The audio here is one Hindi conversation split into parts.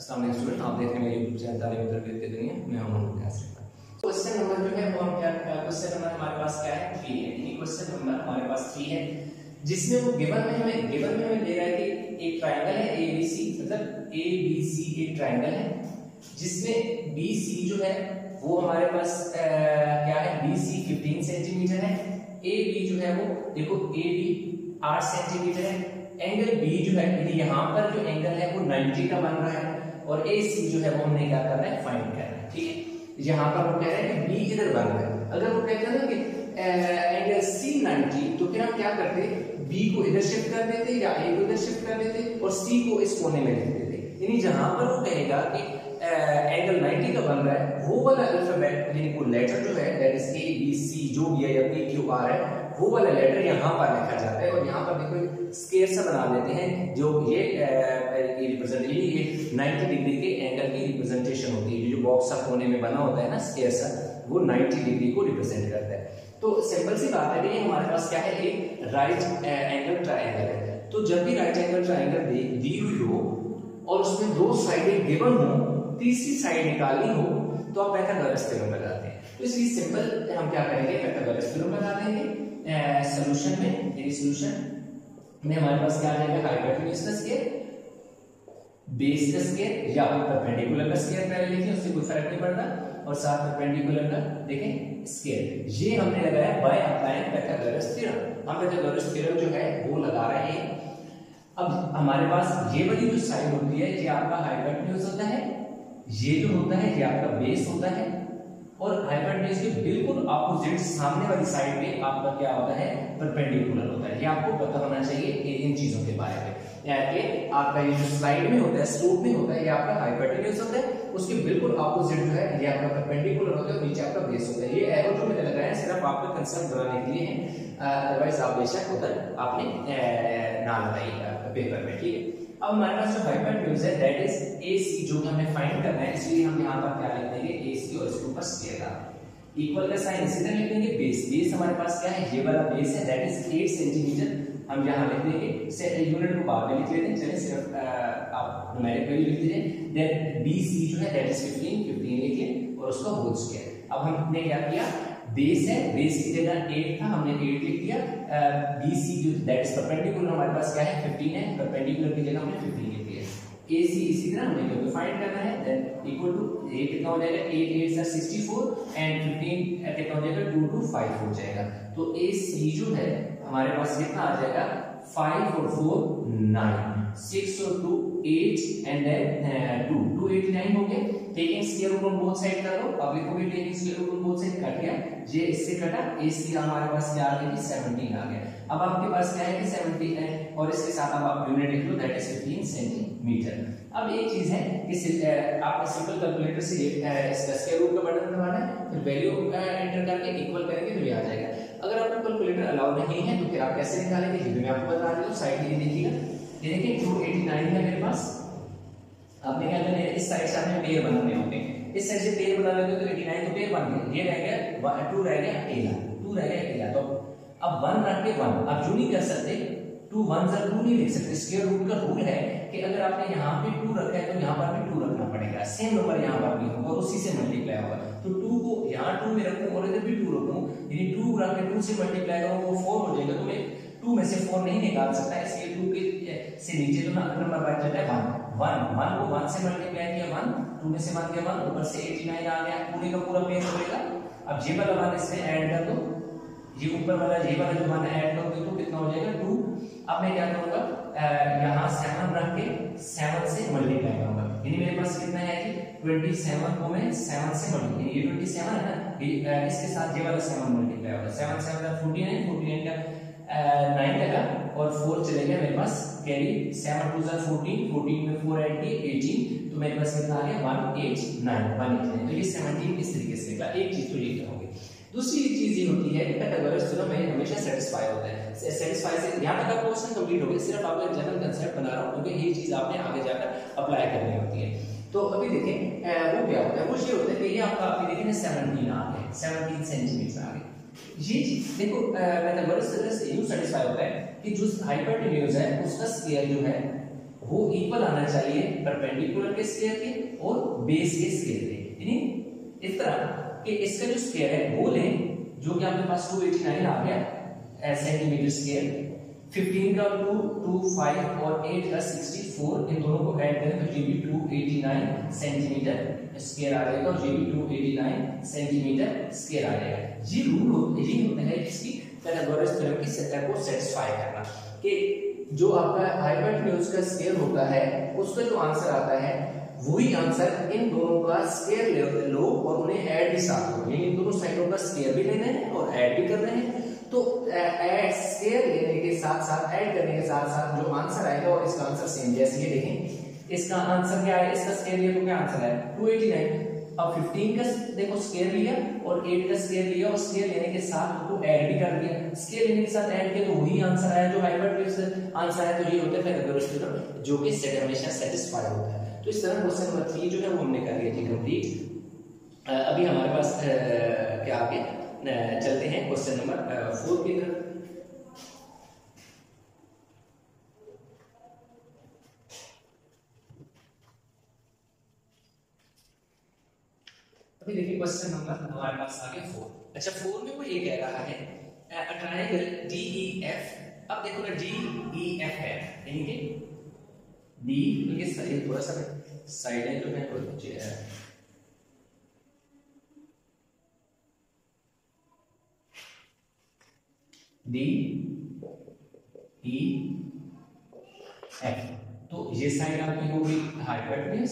अस्सलाम वालेकुम स्टूडेंट, आप देख रहे हैं मेरे यूट्यूब चैनल तालीम तरबियत की दुनिया। मैं हूं मोहम्मद यासिर। क्वेश्चन नंबर जो है वो हम क्या क्वेश्चन नंबर हमारे पास क्या है 3 है। ये क्वेश्चन नंबर हमारे पास 3 है जिसमें वो गिवन में हमें दे रहा है कि एक ट्रायंगल है ABC, मतलब ABC एक ट्रायंगल है जिसमें BC जो है वो हमारे पास क्या है BC 15 सेंटीमीटर है, AB जो है वो देखो AB 8 सेंटीमीटर है, एंगल B जो है यहाँ पर जो एंगल है वो 90 का बन रहा है और AC जो है वो हमने क्या करना है फाइंड करना है। ठीक है, यहाँ पर वो कह रहे हैं कि B इधर बन रहा है। अगर वो कहते हैं ना कि एंगल C 90 तो फिर हम क्या करते B को इधर शिफ्ट कर देते या A को इधर शिफ्ट कर देते और C को इस कोने में लिख देते। यानी जहां पर वो कहेगा कि एंगल 90 का बन रहा है वो वाला अल्फाबेट यानी वो लेटर जो है that is A B C जो भी है या P Q R है वो वाला लेटर यहाँ पर लिखा जाता है और यहाँ पर देखो स्क्वायर सा बना देते हैं जो ये रिप्रेजेंट ये 90 डिग्री के एंगल की रिप्रेजेंटेशन होती है। जो बॉक्स सा कोने में बना होता है ना स्क्वायर सा, वो 90 डिग्री को रिप्रेजेंट करता है। तो सिंपल सी बात है कि हमारे पास क्या है एक राइट एंगल ट्रायंगल है। तो जब भी राइट एंगल ट्रायंगल दी हुई हो और उसमें दो साइडें गिवन हो, तीसरी साइड निकालनी हो तो आप पाइथागोरस थ्योरम लगाते हैं। तो इसलिए सिंपल हम क्या करेंगे पाइथागोरस थ्योरम लगा देंगे। सॉल्यूशन में यानी सॉल्यूशन में हमारे पास क्या आ जाएगा हाइपोटेन्यूज का स्क्वायर, बेस का स्क्वायर या परपेंडिकुलर का स्क्वायर पहले लिखिए, उससे कोई फर्क नहीं पड़ता, और साथ परपेंडिकुलर का देखें स्क्वायर। ये हमने लगाया बाय अप्लाइंग पाइथागोरस थ्योरम। हम पाइथागोरस थ्योरम जो है वो लगा रहे हैं। अब हमारे पास ये वाली जो साइड होती है ये आपका हाइपोटेन्यूज होता है, ये जो होता है ये आपका बेस होता है और हाइपोटेन्यूज के बिल्कुल ऑपोजिट सामने वाली साइड पे आपका क्या होता है परपेंडिकुलर होता है। ये आपको पता होना चाहिए इन चीजों के बारे में। यानी आपका ये जो स्लाइड में होता है स्लोप में होता है ये आपका हाइपोटेन्यूज होता है, उसके बिल्कुल ऑपोजिट जो है ये आपका परपेंडिकुलर होता है और नीचे आपका बेस होता है। ये एरो जो मैंने लगाया है सिर्फ आपका कंसेप्ट बनाने के लिए है, अदरवाइज आप बेशक उधर आपने ना लगाइएगा पेपर में। ठीक है, अब हमारे पास जो हाइपोटेन्यूज है दैट इज AC जो हमें फाइंड करना है, इसलिए हम यहाँ पर क्या लिख देंगे AC और इसके ऊपर स्क्वायर डाल इक्वल का साइन इसी तरह लिख देंगे। बेस हमारे पास क्या है ये वाला बेस है दैट इज 8 सेंटीमीटर, हम यहाँ लिख देंगे। से यूनिट को बाद में लिख लेते हैं, चलिए सिर्फ आप न्यूमेरिकली लिख दीजिए। देन BC जो है दैट इज 15 लिखिए और उसका होल स्क्वायर। अब हमने क्या किया बेस है, बेस की जगह 8 था हमने 8 लिख दिया। BC जो दैट इज परपेंडिकुलर हमारे पास क्या है 15 है, परपेंडिकुलर की जगह हमने 15 लिख दिया। AC इसी तरह हमने क्योंकि फाइंड करना है देन इक्वल टू ये कितना हो जाएगा 8 8 से 64 एंड 15 कितना हो जाएगा 2 2 5 हो जाएगा। तो AC जो है हमारे पास कितना आ जाएगा 5 और 4 9 6 और 2 8 एंड देन 2 289 हो गया। Taking square root on both side कर लो, अब लिखोगे taking square root on both side कट गया, ये इससे कटा AC हमारे पास क्या आ गया 17 आ गया। अब आपके पास क्या है कि 17 है और इसके साथ अब आप यूनिट लिख लो दैट इज 15 सेंटीमीटर। अब एक चीज है कि आपको सिंपल कैलकुलेटर से इसका स्क्वायर रूट का बटन दबाना है, फिर वैल्यू एंटर करके इक्वल करेंगे तो ये आ जाएगा। अगर आपको कैलकुलेटर अलाउ नहीं है तो फिर आप कैसे निकालेंगे ये भी मैं आपको बता देता हूं। साइड ये देखिएगा, ये देखिए 289 है मेरे पास। आपने क्या करना है इस साइड से आपने पेयर बनाने होंगे, इस साइड से पेयर बना लेते तो 89 तो पेयर बन गया, ये रह गया 2 रह गया अकेला, 2 रह गया अकेला। तो अब 1 रख के 1 आप जो नहीं कर सकते 2 1 2 नहीं लिख सकते। स्क्वायर रूट का रूल है कि अगर आपने यहाँ पे 2 रखा है तो यहाँ पर भी 2 रखना पड़ेगा, सेम नंबर यहाँ पर भी होगा और उसी से मल्टीप्लाई होगा। तो 2 को यहाँ 2 में रखूं और इधर भी 2 रखूं, यानी 2 रख के 2 से मल्टीप्लाई करूं वो 4 हो जाएगा। तो मैं 2 में से 4 नहीं निकाल सकता, इसलिए 2 के से नीचे तो नंबर बच जाता है 1 1 को 1 से मल्टीप्लाई किया 1, 2 में से 1 गया 1, ऊपर से 89 आ गया, पूरे का पूरा पेयर हो जाएगा। अब ये वाला 1 इसमें ऐड कर दो, ये ऊपर वाला ये वाला जो 1 ऐड कर दो तो कितना हो जाएगा 2। अब मैं क्या करूंगा यहाँ 7 रख के 7 से मल्टीप्लाई करूंगा, यानी मेरे पास कितना है कि 27 को मैं 7 से मल्टीप्लाई, ये 27 है ना, इसके साथ ये वाला 7 मल्टीप्लाई होगा, 7 7 49 49 का 9 लगा और 4 चले गया मेरे पास कैरी, 7 2 14 14 में 4 ऐड किए 18, तो मेरे पास कितना आ गया 189। तो ये 17 इस तरीके से निकला। एक चीज तो ये क्या होगी। दूसरी चीज ये होती है कि पाइथागोरस थ्योरम में हमेशा सेटिस्फाई होता है। सेटिस्फाई से यहां तक का क्वेश्चन कंप्लीट हो गया, सिर्फ आपका जनरल कांसेप्ट बना रहा हूं क्योंकि ये चीज आपने आगे जाकर अप्लाई करनी होती है। तो अभी देखें वो क्या होता है, वो ये होता है कि ये आपका अभी देखें 17 आ गया, 17 सेंटीमीटर आ गया। ये चीज देखो पाइथागोरस थ्योरम से यूं सेटिस्फाई होता है कि जो हाइपोटेन्यूज है उसका स्क्वायर जो है वो इक्वल आना चाहिए परपेंडिकुलर के स्क्वायर के और बेस के स्क्वायर के, यानी इस तरह कि इसका जो स्क्वायर है वो लें जो कि आपके पास 289 आ गया सेंटीमीटर स्क्वायर, 15 का 2, 2, 5 और 8 का 64, इन दोनों को ऐड करें तो ये भी 289 सेंटीमीटर स्क्वायर आ जाएगा और ये भी 289 सेंटीमीटर स्क्वायर आ जाएगा। ये रूल यही होता है जिसकी पाइथागोरस थ्योरम की सेटअप को सेटिस्फाई करना कि जो आपका हाइपोटेन्यूज का स्क्वायर होता है उसका जो आंसर आता है वही आंसर इन दोनों का स्क्वायर लो और उन्हें ऐड भी साथ करो, यानी इन दोनों साइडों का स्क्वायर भी लेना है और ऐड भी कर रहे हैं। तो ऐड स्क्वायर लेने के साथ साथ ऐड करने के साथ साथ जो आंसर आएगा और इसका आंसर सेम, जैसे ये देखें इसका आंसर क्या है, इसका स्क्वायर लिया तो क्या आंसर है 289। अब 15 का देखो स्क्वायर लिया और 8 का स्क्वायर लिया और स्क्वायर लेने के साथ उसको ऐड भी कर दिया, स्क्वायर लेने के साथ ऐड किया तो वही आंसर आया जो हाइपोटेन्यूज आंसर है। तो ये होता है पाइथागोरस थ्योरम जो कि सेट हमेशा सेटिस्फाई होता है। तो इस तरह क्वेश्चन नंबर 3 जो है वो हमने कर लिया जी कंप्लीट। अभी हमारे पास क्या आगे चलते हैं क्वेश्चन नंबर 4 की तरफ। अभी देखिए क्वेश्चन नंबर हमारे पास आगे 4। अच्छा 4 में वो ये कह रहा है अ ट्रायंगल DEF। अब देखो ना DEF है यानी कि डी ये थोड़ा सा साइड है जो है DEF। तो ये साइड आपकी होगी हाइपोटेन्यूज,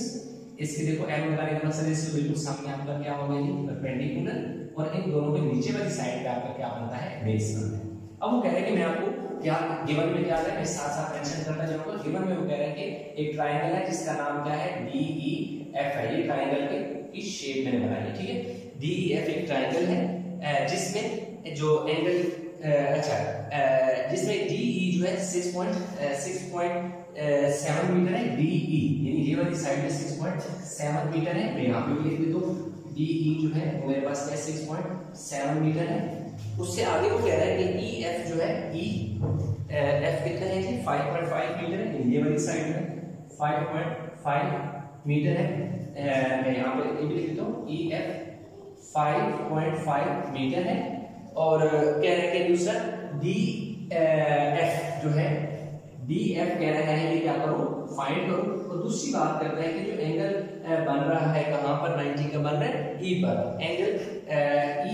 इसके देखो एल लगाने का मतलब इसके बिल्कुल सामने आपका क्या होगा ये परपेंडिकुलर और इन दोनों के नीचे वाली साइड पे आपका क्या बनता है बेस बनता है। अब वो कह रहे हैं कि मैं आपको क्या गिवन में क्या है मैं साथ साथ मेंशन करना चाहूंगा। गिवन में वो कह रहे हैं कि एक ट्रायंगल है जिसका नाम क्या है DEF है, ये ट्रायंगल की शेप मैंने बनाई है, ठीक है। DEF एक ट्रायंगल है जिसमें जो एंगल जिसमें DE जो है 6.7 मीटर है DE, यानी ये वाली साइड में 6.7 मीटर है। मैं यहाँ पे भी लिख देता हूँ DE जो है वो मेरे पास क्या 6.7 मीटर है। उससे आगे वो कह रहा है कि EF जो है EF कितना है जी 5.5 मीटर है, ये वाली साइड में 5.5 मीटर है। मैं यहाँ पे ये भी लिख देता हूँ EF 5.5 मीटर है। और कह रहे हैं कि दूसरा DF जो है DF कह रहा है ये क्या करो फाइंड करो। और दूसरी बात करता है कि जो एंगल बन रहा है कहां पर 90 का बन रहा है E पर, angle E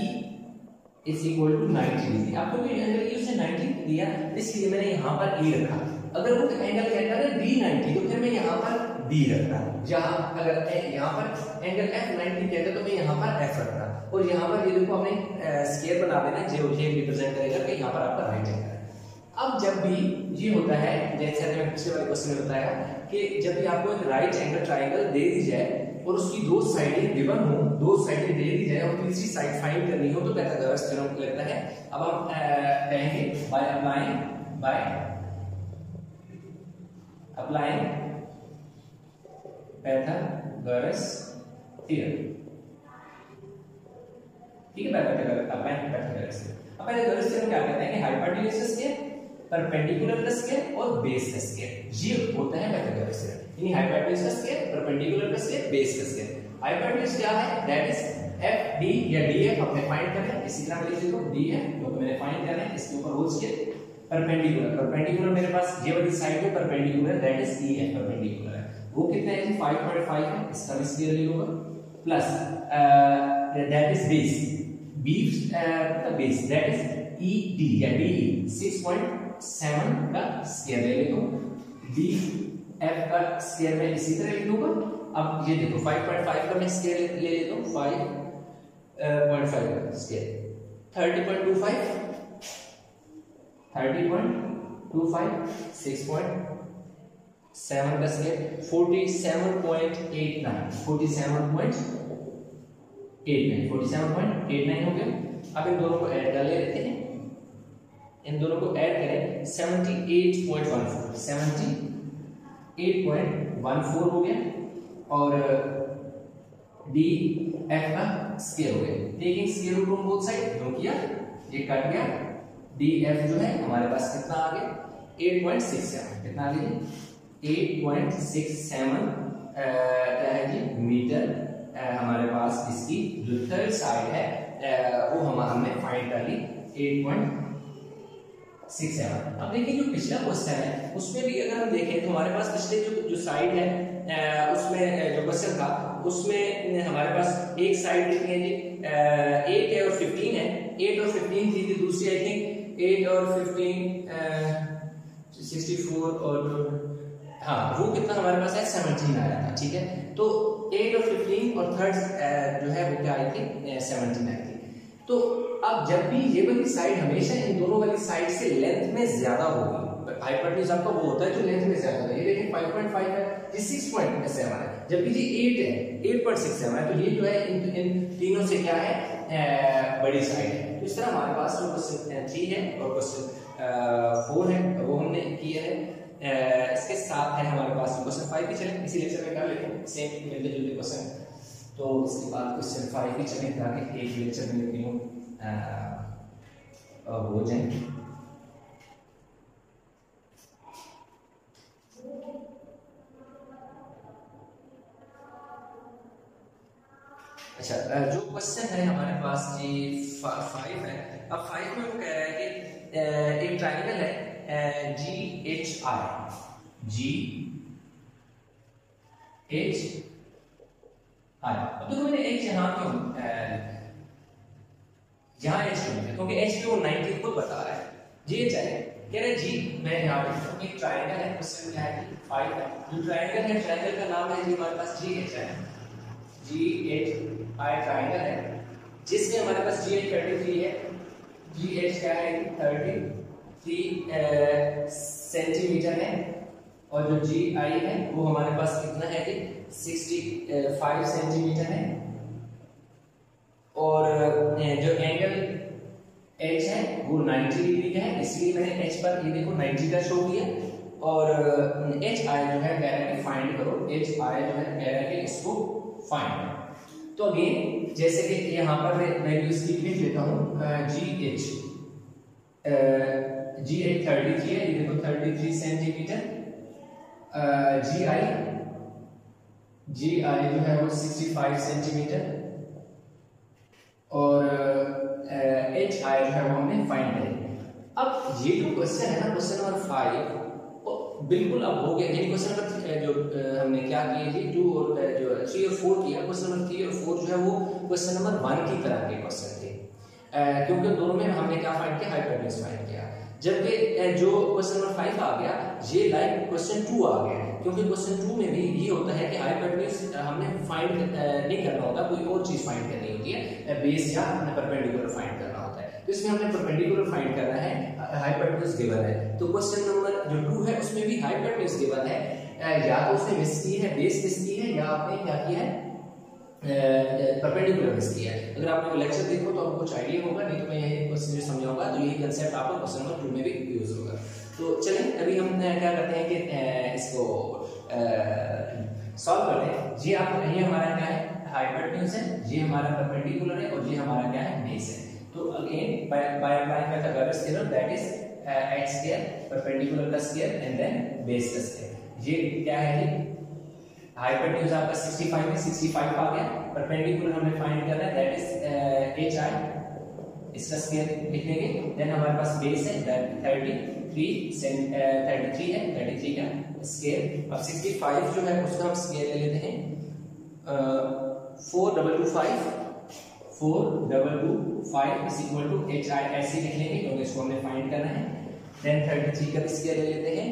is equal to 90 degree. आपको भी एंगल E उसने 90 दिया इसलिए मैंने यहां पर E रखा। अगर वो एंगल कहता है D90 तो फिर मैं यहां पर D रखता, जहां अगर यहां पर एंगल F90 कहता तो मैं यहां पर F रखता। और यहाँ पर ये देखो हमने स्क्वायर बना देना जो ये रिप्रेजेंट करेगा कि यहाँ पर आपका राइट एंगल है। अब जब भी ये होता है जैसे मैंने पिछले वाले क्वेश्चन में बताया कि जब भी आपको एक राइट एंगल ट्रायंगल दे दी जाए और उसकी दो साइडें गिवन हो, दो साइडें दे दी जाए और तीसरी साइड फाइंड करनी हो तो पाइथागोरस थ्योरम लगता है। अब हम कहेंगे बाय अप्लाइंग पाइथागोरस थ्योरम, ठीक है। पाइथागोरस थ्योरम क्या कहते हैं कि हाइपोटेन्यूज का स्क्वायर, परपेंडिकुलर का स्क्वायर और बेस का स्क्वायर, ये होता है पाइथागोरस थ्योरम। यानी हाइपोटेन्यूज का स्क्वायर, परपेंडिकुलर का स्क्वायर, बेस का स्क्वायर। हाइपोटेन्यूज क्या है दैट इज FD या DF हमने फाइंड करना है, इसी तरह लिख देता हूं DF जो मैंने फाइंड करना है इसके ऊपर रोज के परपेंडिकुलर मेरे पास ये वाली साइड में perpendicular that is EF perpendicular है, वो कितना है 5.5 है, इसका भी स्क्वायर ले लूंगा plus that is base base that is ED या DE 6.7 का स्क्वायर ले लेता हूं, DF का स्क्वायर मैं इसी तरह लिख दूंगा। अब ये देखो 5.5 का मैं स्क्वायर ले लेता हूं 5.5 का स्क्वायर 30.25 6.7 का स्क्वायर 47.89 हो गया। अब इन दोनों को ऐड कर लेते हैं, इन दोनों को ऐड करें 78.14 हो गया और DF का स्क्वायर हो गया। Taking square root on both side जो किया ये कट गया, DF जो है हमारे पास कितना आ गया 8.67 कितना आ गया 8.67 क्या है जी मीटर हमारे पास इसकी जो थर्ड साइड है वो हमने फाइंड कर ली 8.67। अब देखिए जो पिछला क्वेश्चन है उसमें भी अगर हम देखें तो हमारे पास पिछले जो साइड है उसमें जो क्वेश्चन था उसमें हमारे पास एक साइड कितनी है जी 8 है और 15 है, 8 और 15 थी, दूसरी आई थिंक 8 और 15 64 और हाँ वो कितना हमारे पास है 17 आया था, ठीक है। तो 8 और 15 और थर्ड जो है वो क्या आई थी 17 आई थी। तो अब जब भी ये वाली साइड हमेशा इन दोनों वाली साइड से लेंथ में ज्यादा होगी, हाइपोटेन्यूज आपका वो होता है जो लेंथ में ज्यादा है। ये देखिए 5.5 है, ये 6.7 है, जबकि ये 8 है 8.67 है, तो ये जो है इन तीनों से क्या है बड़ी साइड है। तो इस तरह हमारे पास जो क्वेश्चन 3 है और क्वेश्चन 4 है वो हमने किया है। इसके साथ है हमारे पास क्वेश्चन 5 भी चले इसी लेक्चर में कर लेते हैं, सेम मिलते जुलते क्वेश्चन। तो इसके बाद क्वेश्चन 5 भी चले ताकि एक लेक्चर में तीनों हो जाए। अच्छा जो क्वेश्चन है हमारे पास जी 5 है। अब 5 में वो कह रहा है कि एक ट्रायंगल है GHI, अब देखो मैंने H यहाँ क्यों यहाँ H क्यों है क्योंकि H पे वो 90 खुद बता रहा है। GHI कह रहे जी मैं यहाँ पे एक ट्रायंगल है, क्वेश्चन क्या है 5 है, जो ट्रायंगल है ट्रायंगल का नाम है जी हमारे पास GHI ट्रायंगल है जिसमें हमारे पास GH 33 है, GH क्या है 33 सेंटीमीटर है और जो GI है वो हमारे पास कितना है कि 65 सेंटीमीटर है और जो एंगल H है वो 90 डिग्री का है, इसलिए मैंने H पर ये देखो 90 का शो किया और HI जो है कह रहा है कि फाइंड करो, HI जो है कह रहा है कि इसको फाइंड करो। तो अगेन जैसे कि यहाँ पर मैं वैल्यू इसकी लिख लेता हूँ GH 33 है, ये देखो 33 सेंटीमीटर, GI जो है वो 65 सेंटीमीटर और HI जो है वो हमने फाइंड करें। अब ये जो क्वेश्चन है ना क्वेश्चन नंबर 5 बिल्कुल अब हो गया, यानी क्वेश्चन नंबर जो हमने क्या किए थे 2 और जो 3 और 4 किया, क्वेश्चन नंबर 3 और 4 जो है वो क्वेश्चन नंबर 1 की तरह के क्वेश्चन थे क्योंकि दोनों में हमने क्या फाइंड किया हाइपोटेन्यूज फाइंड किया। जबकि जो क्वेश्चन नंबर 5 आ गया ये लाइक क्वेश्चन 2 आ गया क्योंकि क्वेश्चन 2 में भी ये होता है कि हाइपोटेन्यूज हमने फाइंड नहीं करना होता, कोई और चीज फाइंड करनी होती है, बेस या परपेंडिकुलर फाइंड करना होता है। तो इसमें हमने परपेंडिकुलर फाइंड करना है, हाइपोटेन्यूज गिवन है। तो क्वेश्चन नंबर जो 2 है उसमें भी हाइपोटेन्यूज गिवन है, या तो उसने मिस की है, बेस मिस की है या आपने क्या किया है परपेंडिकुलर मिस किया है। अगर आपने वो लेक्चर देखो तो आपको कुछ आइडिया होगा, नहीं तो मैं यही क्वेश्चन जो समझाऊंगा तो यही कांसेप्ट आपको क्वेश्चन नंबर 2 में भी यूज होगा। तो चलिए अभी हम क्या करते हैं कि इसको सॉल्व करते हैं। ये आपको ये हमारा क्या है हाइपोटेन्यूज है, ये हमारा परपेंडिकुलर है और ये हमारा क्या है बेस है। तो again bye applying Pythagoras theorem that is h square perpendicular का स्क्वायर एंड देन बेस का स्क्वायर। ये क्या है जी हाइपोटेन्यूज आपका 65 में 65 आ गया, परपेंडिकुलर हमने फाइंड करना है दैट इज HI, इसका स्क्वायर लिख लेंगे। देन हमारे पास बेस है दैट 33 है, 33 का स्क्वायर। अब 65 जो है उसका हम स्क्वायर ले लेते हैं 4225 इज इक्वल टू HI ऐसे लिख लेंगे क्योंकि इसको हमने फाइंड करना है। देन 33 का स्क्वायर ले लेते हैं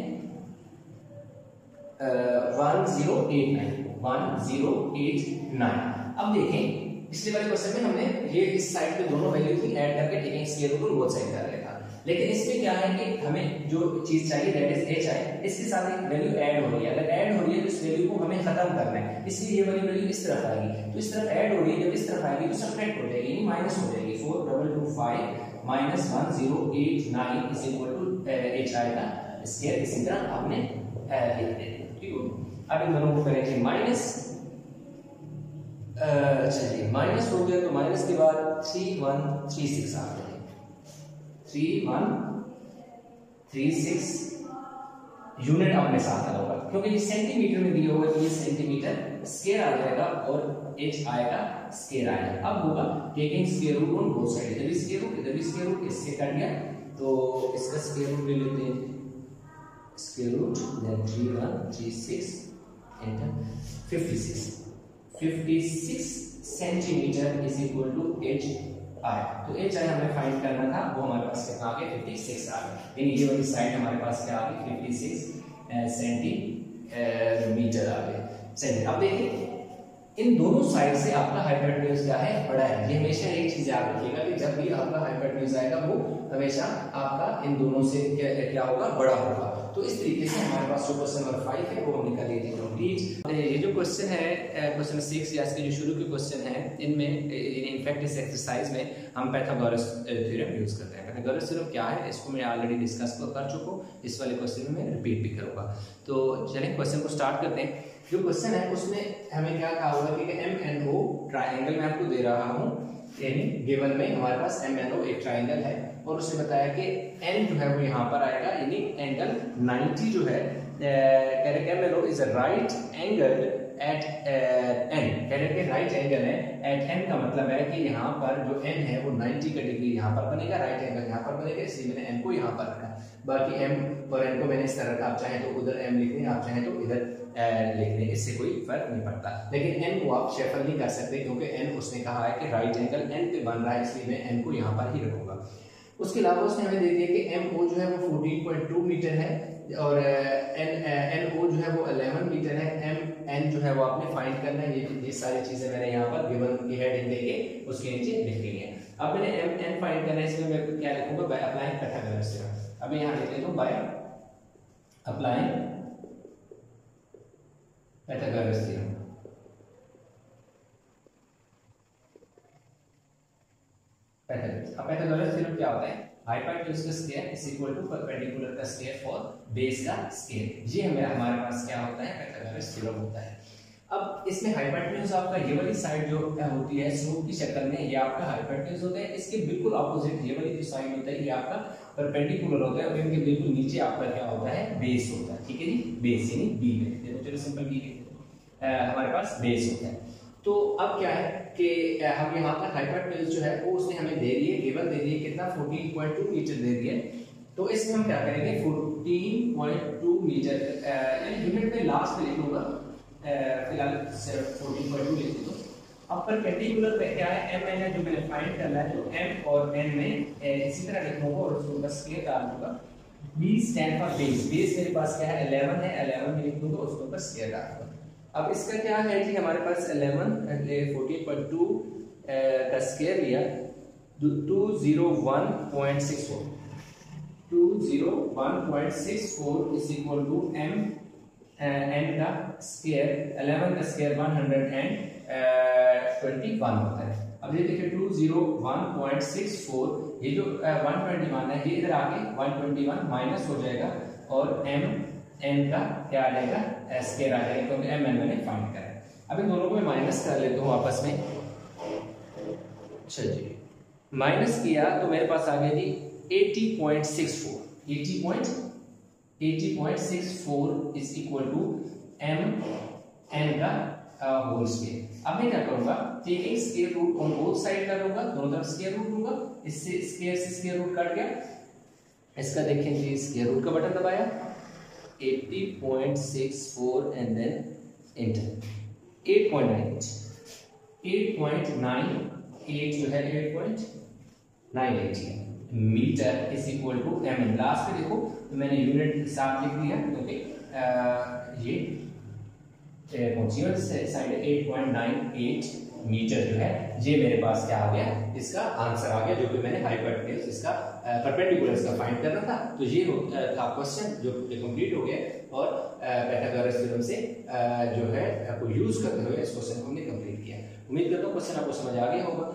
1089। अब देखें पिछले वाले क्वेश्चन में हमने ये इस साइड पे दोनों वैल्यू थी ऐड करके taking square root both side कर लिया था, लेकिन इसमें क्या है कि हमें जो चीज चाहिए दैट इज HI, इसके साथ एक वैल्यू ऐड हो रही है। अगर ऐड हो रही है तो इस वैल्यू को हमें खत्म करना है, इसलिए ये वाली वैल्यू इस तरफ आएगी। तो इस तरफ ऐड हो रही है, जब इस तरफ आएगी तो सब्ट्रैक्ट हो जाएगी यानी माइनस हो जाएगी। 4225 minus 1089 is equal to HI का स्क्वायर। इसी तरह आपने लिख देना, ठीक है। अब इन दोनों को करेंगे माइनस, चलिए माइनस हो गया तो माइनस के बाद 3136 आ गए, 3136 यूनिट अपने साथ आना होगा, क्योंकि ये सेंटीमीटर में दिया होगा तो ये सेंटीमीटर स्क्वायर आ जाएगा और एच आएगा स्क्वायर आएगा। अब होगा taking square root on both side, इधर भी स्क्वायर रूट इधर भी स्क्वायर रूट, इससे कट गया तो इसका स्क्वायर रूट ले लेते हैं, square root then 3136 enter 56 centimetre is equal to H I. तो एच आई हमें फाइंड करना था, वो हमारे पास कितना आ गया 56 आ गया, यानी ये वाली साइड हमारे पास क्या आ गई 56 सेंटीमीटर आ गया। अब देखिए इन दोनों साइड से आपका हाइपोटेन्यूज क्या है बड़ा है, ये हमेशा एक चीज याद रखिएगा कि जब भी आपका हाइपोटेन्यूज आएगा वो हमेशा आपका इन दोनों से क्या होगा बड़ा होगा। तो इस तरीके से हमारे पास जो क्वेश्चन नंबर 5 है वो हमने कर लिया थी कंप्लीट। ये जो क्वेश्चन है क्वेश्चन 6 या इसके जो शुरू के क्वेश्चन है इनमें इनफैक्ट इस एक्सरसाइज में हम पाइथागोरस थ्योरम यूज करते हैं। पाइथागोरस थ्योरम क्या है इसको मैं ऑलरेडी डिस्कस कर चुका हूँ, इस वाले क्वेश्चन में मैं रिपीट भी करूंगा। तो चलिए क्वेश्चन को स्टार्ट करते हैं। जो क्वेश्चन है उसमें हमें क्या कहा हुआ है कि MNO ट्रायंगल मैं आपको दे रहा हूँ, यानी गिवन में हमारे पास MNO एक ट्रायंगल है और उसने बताया कि n जो है वो यहाँ पर आएगा, यानी एंगल 90 जो है MNO is a right angle at n, कह रहे हैं राइट एंगल है एट n का मतलब है कि यहाँ पर जो n है वो 90 का डिग्री यहाँ पर बनेगा, राइट एंगल यहाँ पर बनेगा, इसलिए मैंने n को यहाँ पर रखा। बाकी m और n को मैंने इस तरह रखा, आप चाहें तो उधर m लिख लें, आप चाहें तो इधर लिख लें, इससे कोई फर्क नहीं पड़ता। लेकिन n को आप शेफल नहीं कर सकते क्योंकि n उसने कहा है कि राइट एंगल n पे बन रहा है, इसलिए मैं n को यहाँ पर ही रखूंगा। उसके अलावा उसने हमें दे दिया कि MO जो है वो 14.2 मीटर है और NO जो है वो 11 मीटर है, MN जो है वो आपने फाइंड करना है। ये सारी चीजें मैंने यहाँ पर गिवन की हेडिंग देके उसके नीचे लिख ली है। अब मैंने MN फाइंड करना है, इसमें मैं क्या लिखूंगा बाय अप्लाइंग पाइथागोरस थ्योरम। अब यहाँ लिख लेता हूँ by applying Pythagoras theorem. Pythagoras theorem क्या होता है, हाइपोटेन्यूज का square is equal to perpendicular का स्क्वायर फॉर बेस का स्क्वायर, ये हमारे पास क्या होता है पाइथागोरस थ्योरम होता है। अब इसमें हाइपोटेन्यूज आपका ये वाली साइड जो होती है स्लोप की शक्ल में, ये आपका हाइपोटेन्यूज होता है, इसके बिल्कुल ऑपोजिट ये वाली जो साइड होता है ये आपका परपेंडिकुलर होता है और इनके बिल्कुल नीचे आपका क्या होता है बेस होता है। ठीक है जी, बेस यानी बी में, चलो सिंपल बी हमारे पास बेस होता है। तो अब क्या है कि हम यहाँ पर हाइपोटेन्यूज जो है वो उसने हमें दे दिए, गिवन दे दिए कितना 14.2 मीटर दे दिए। तो इसमें हम क्या करेंगे 14.2 मीटर यूनिट में लास्ट में लिखूंगा, फिलहाल 14.2 लिख दूँ। अब परपेंडिकुलर पे क्या है MN है जो मैंने फाइंड करना है, तो M और N में इसी तरह लिखूंगा और उसको बस स्क्वायर डाल दूंगा। B stand for base, base मेरे पास क्या है 11 है, 11 में लिख दूंगा उसको बस स्क्वायर डाल दूंगा। अब इसका क्या है जी हमारे पास 14.2 का स्क्वायर लिया 201.64 is equal to m n का स्क्वायर 11 का स्क्वायर 121 होता है। अब ये देखिए 201.64, ये जो 121 है ये इधर आके 121 माइनस हो जाएगा और m n का क्या आ जाएगा स्क्वायर आ जाएगा, क्योंकि m n मैंने फाइंड करा है। अब इन दोनों को मैं माइनस कर लेता हूँ आपस में। चलिए माइनस किया तो मेरे पास आ गया जी 80.64 is equal to m n का होल स्क्वायर। अब मैं क्या करूंगा taking square root on both side कर लूंगा, दोनों तरफ स्क्वायर रूट लूंगा, इससे स्क्वायर से स्क्वायर रूट कट गया। इसका देखें जी स्क्वायर रूट का बटन दबाया 80.64 एंड देन एंटर 8.98 जो है 8.98 metre is equal to m। Last में देखो तो मैंने यूनिट साफ लिख दिया क्योंकि ये साइड 8.98 मीटर जो है ये मेरे पास क्या आ गया, इसका आंसर आ गया, जो कि मैंने हाइपोटेन्यूज इसका परपेंडिकुलर इसका फाइंड करना था। तो ये था क्वेश्चन जो कंप्लीट हो गया और पाइथागोरस थ्योरम से जो है आपको यूज करते हुए इस क्वेश्चन को हमने कंप्लीट किया। उम्मीद करता हूँ क्वेश्चन आपको समझ आ गया होगा।